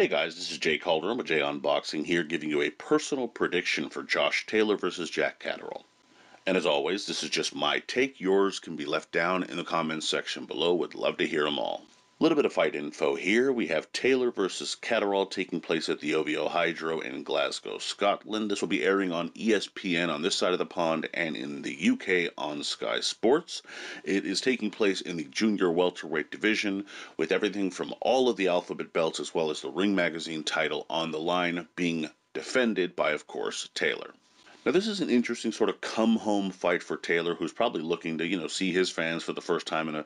Hey guys, this is Jay Calderon with Jay Unboxing here, giving you a personal prediction for Josh Taylor versus Jack Catterall. And as always, this is just my take. Yours can be left down in the comments section below. Would love to hear them all. A little bit of fight info here. We have Taylor versus Catterall taking place at the OVO Hydro in Glasgow, Scotland. This will be airing on ESPN on this side of the pond and in the UK on Sky Sports. It is taking place in the junior welterweight division with everything from all of the alphabet belts as well as the Ring Magazine title on the line, being defended by, of course, Taylor. Now, this is an interesting sort of come-home fight for Taylor, who's probably looking to, see his fans for the first time in a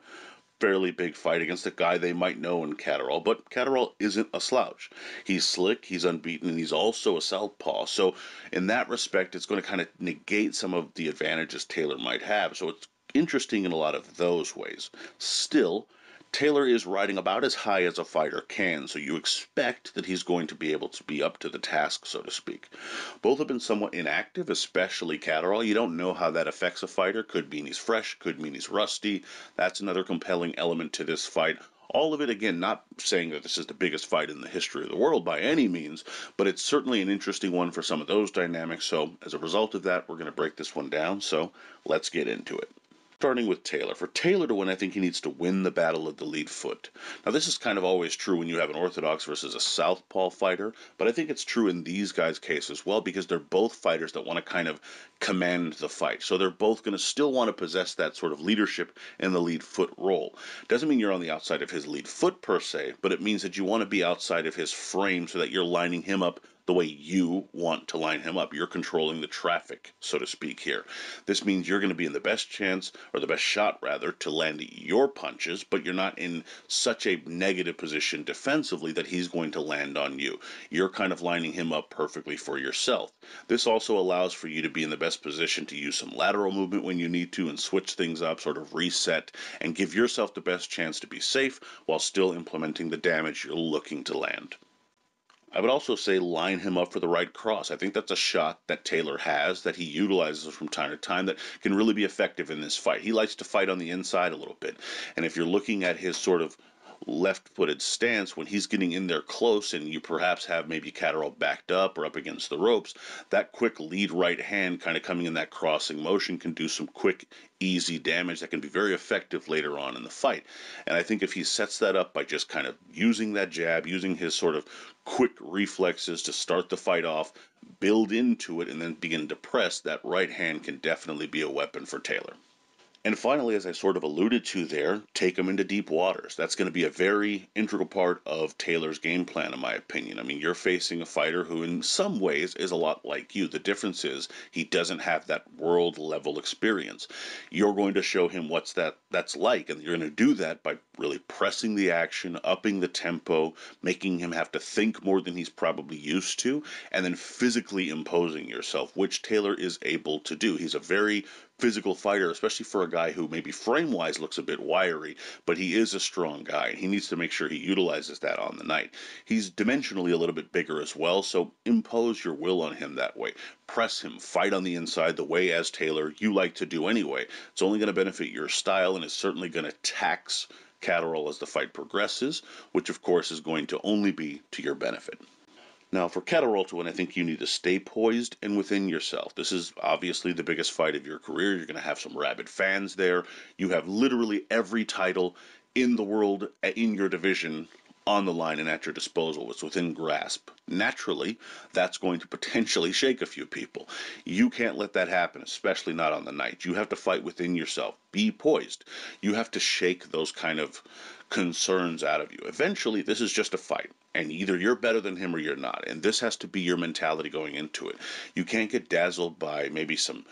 fairly big fight against a guy they might know in Catterall, but Catterall isn't a slouch. He's slick, he's unbeaten, and he's also a southpaw. So in that respect, it's going to kind of negate some of the advantages Taylor might have. So it's interesting in a lot of those ways. Still, Taylor is riding about as high as a fighter can, so you expect that he's going to be able to be up to the task, so to speak. Both have been somewhat inactive, especially Catterall. You don't know how that affects a fighter. Could mean he's fresh, could mean he's rusty. That's another compelling element to this fight. All of it, again, not saying that this is the biggest fight in the history of the world by any means, but it's certainly an interesting one for some of those dynamics. So as a result of that, we're going to break this one down. So let's get into it. Starting with Taylor. For Taylor to win, I think he needs to win the battle of the lead foot. Now, this is kind of always true when you have an orthodox versus a southpaw fighter, but I think it's true in these guys' case as well because they're both fighters that want to kind of command the fight. So they're both going to still want to possess that sort of leadership in the lead foot role. Doesn't mean you're on the outside of his lead foot per se, but it means that you want to be outside of his frame so that you're lining him up the way you want to line him up. You're controlling the traffic, so to speak, here. This means you're going to be in the best chance, or the best shot, rather, to land your punches, but you're not in such a negative position defensively that he's going to land on you. You're kind of lining him up perfectly for yourself. This also allows for you to be in the best position to use some lateral movement when you need to and switch things up, sort of reset, and give yourself the best chance to be safe while still implementing the damage you're looking to land. I would also say line him up for the right cross. I think that's a shot that Taylor has that he utilizes from time to time that can really be effective in this fight. He likes to fight on the inside a little bit. And if you're looking at his sort of left-footed stance, when he's getting in there close and you perhaps have maybe Catterall backed up or up against the ropes, that quick lead right hand kind of coming in that crossing motion can do some quick, easy damage that can be very effective later on in the fight. And I think if he sets that up by just kind of using that jab, using his sort of quick reflexes to start the fight off, build into it, and then begin to press, that right hand can definitely be a weapon for Taylor. And finally, as I sort of alluded to there, take him into deep waters. That's going to be a very integral part of Taylor's game plan, in my opinion. I mean, you're facing a fighter who in some ways is a lot like you. The difference is he doesn't have that world-level experience. You're going to show him that's like, and you're going to do that by really pressing the action, upping the tempo, making him have to think more than he's probably used to, and then physically imposing yourself, which Taylor is able to do. He's a very physical fighter, especially for a guy who maybe frame-wise looks a bit wiry, but he is a strong guy, and he needs to make sure he utilizes that on the night. He's dimensionally a little bit bigger as well, so impose your will on him that way. Press him, fight on the inside the way, as Taylor, you like to do anyway. It's only going to benefit your style, and it's certainly going to tax Catterall as the fight progresses, which of course is going to only be to your benefit. Now, for Catterall to win, I think you need to stay poised and within yourself. This is obviously the biggest fight of your career. You're going to have some rabid fans there. You have literally every title in the world in your division on the line and at your disposal. It's within grasp. Naturally, that's going to potentially shake a few people. You can't let that happen, especially not on the night. You have to fight within yourself. Be poised. You have to shake those kind of concerns out of you. Eventually, this is just a fight, and either you're better than him or you're not, and this has to be your mentality going into it. You can't get dazzled by maybe some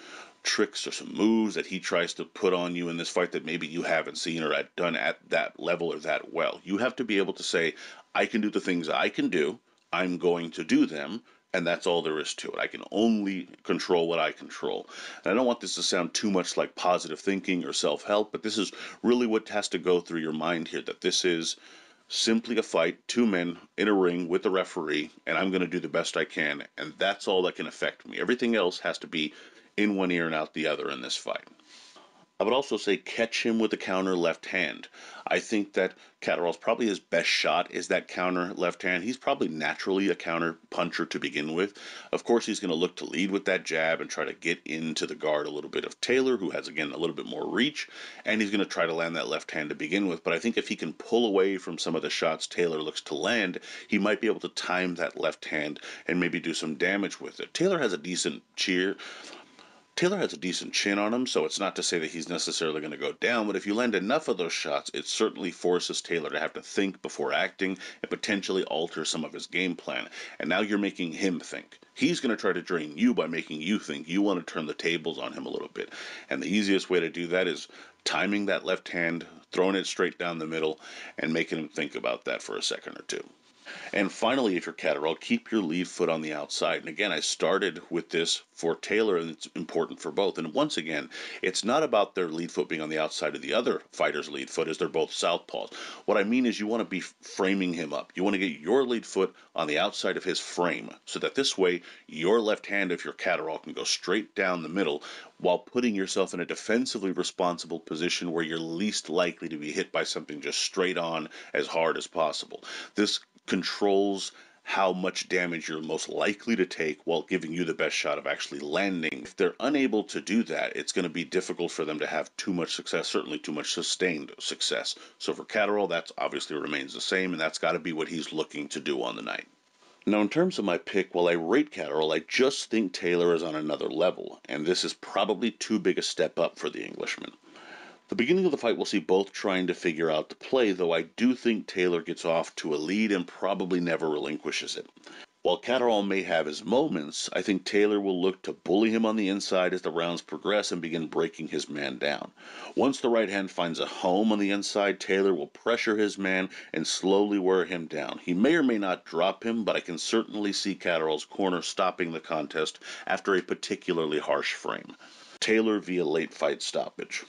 tricks or some moves that he tries to put on you in this fight that maybe you haven't seen or done at that level or that well. You have to be able to say, I can do the things I can do, I'm going to do them, and that's all there is to it. I can only control what I control. And I don't want this to sound too much like positive thinking or self-help, but this is really what has to go through your mind here, that this is simply a fight, two men in a ring with a referee, and I'm going to do the best I can, and that's all that can affect me. Everything else has to be in one ear and out the other in this fight. I would also say catch him with the counter left hand. I think that Catterall's probably his best shot is that counter left hand. He's probably naturally a counter puncher to begin with. Of course, he's going to look to lead with that jab and try to get into the guard a little bit of Taylor, who has, again, a little bit more reach, and he's going to try to land that left hand to begin with. But I think if he can pull away from some of the shots Taylor looks to land, he might be able to time that left hand and maybe do some damage with it. Taylor has a decent chin on him, so it's not to say that he's necessarily going to go down, but if you land enough of those shots, it certainly forces Taylor to have to think before acting and potentially alter some of his game plan. And now you're making him think. He's going to try to drain you by making you think. You want to turn the tables on him a little bit. And the easiest way to do that is timing that left hand, throwing it straight down the middle, and making him think about that for a second or two. And finally, if you're Catterall, keep your lead foot on the outside. And again, I started with this for Taylor, and it's important for both. And once again, it's not about their lead foot being on the outside of the other fighter's lead foot, as they're both southpaws. What I mean is you want to be framing him up. You want to get your lead foot on the outside of his frame, so that this way, your left hand, if you're Catterall, can go straight down the middle while putting yourself in a defensively responsible position where you're least likely to be hit by something just straight on as hard as possible. This controls how much damage you're most likely to take while giving you the best shot of actually landing. If they're unable to do that, it's going to be difficult for them to have too much success, certainly too much sustained success. So for Catterall, that obviously remains the same, and that's got to be what he's looking to do on the night. Now, in terms of my pick, while I rate Catterall, I just think Taylor is on another level, and this is probably too big a step up for the Englishman. The beginning of the fight, we'll see both trying to figure out the play, though I do think Taylor gets off to a lead and probably never relinquishes it. While Catterall may have his moments, I think Taylor will look to bully him on the inside as the rounds progress and begin breaking his man down. Once the right hand finds a home on the inside, Taylor will pressure his man and slowly wear him down. He may or may not drop him, but I can certainly see Catterall's corner stopping the contest after a particularly harsh frame. Taylor via late fight stoppage.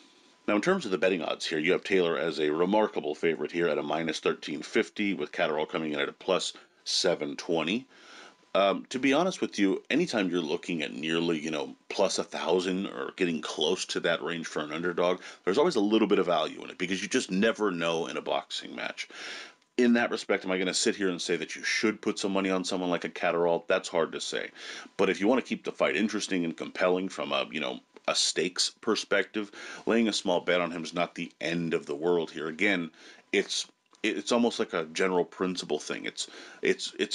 Now, in terms of the betting odds here, you have Taylor as a remarkable favorite here at a minus 1350, with Catterall coming in at a plus 720. To be honest with you, anytime you're looking at nearly, plus 1,000 or getting close to that range for an underdog, there's always a little bit of value in it because you just never know in a boxing match. In that respect, am I going to sit here and say that you should put some money on someone like a Catterall? That's hard to say. But if you want to keep the fight interesting and compelling from a stakes perspective, laying a small bet on him is not the end of the world here. Again, it's almost like a general principle thing. It's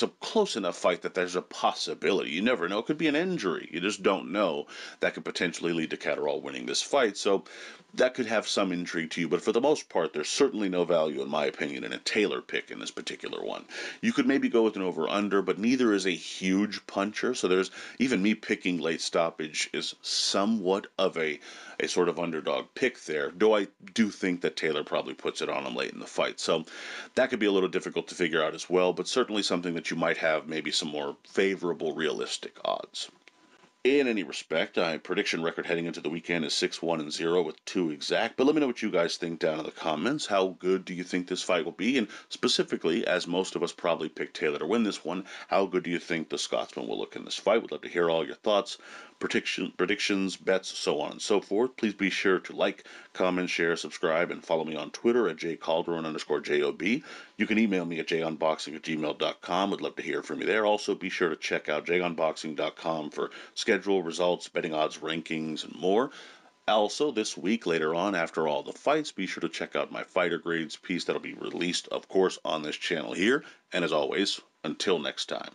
a close enough fight that there's a possibility. You never know. It could be an injury. You just don't know. That could potentially lead to Catterall winning this fight. So that could have some intrigue to you. But for the most part, there's certainly no value, in my opinion, in a Taylor pick in this particular one. You could maybe go with an over-under, but neither is a huge puncher. So there's even me picking late stoppage is somewhat of a sort of underdog pick there, though I do think that Taylor probably puts it on him late in the fight. So that could be a little difficult to figure out as well, but certainly something that you might have maybe some more favorable, realistic odds. In any respect, my prediction record heading into the weekend is 6-1-0 with 2 exact. But let me know what you guys think down in the comments. How good do you think this fight will be? And specifically, as most of us probably picked Taylor to win this one, how good do you think the Scotsman will look in this fight? We'd love to hear all your thoughts, predictions, bets, so on and so forth. Please be sure to like, comment, share, subscribe, and follow me on Twitter at jcalderon_JOB. You can email me at junboxing@gmail.com. Would love to hear from you there. Also, be sure to check out junboxing.com for schedule, results, betting odds, rankings, and more. Also, this week, later on, after all the fights, be sure to check out my fighter grades piece that'll be released, of course, on this channel here. And as always, until next time.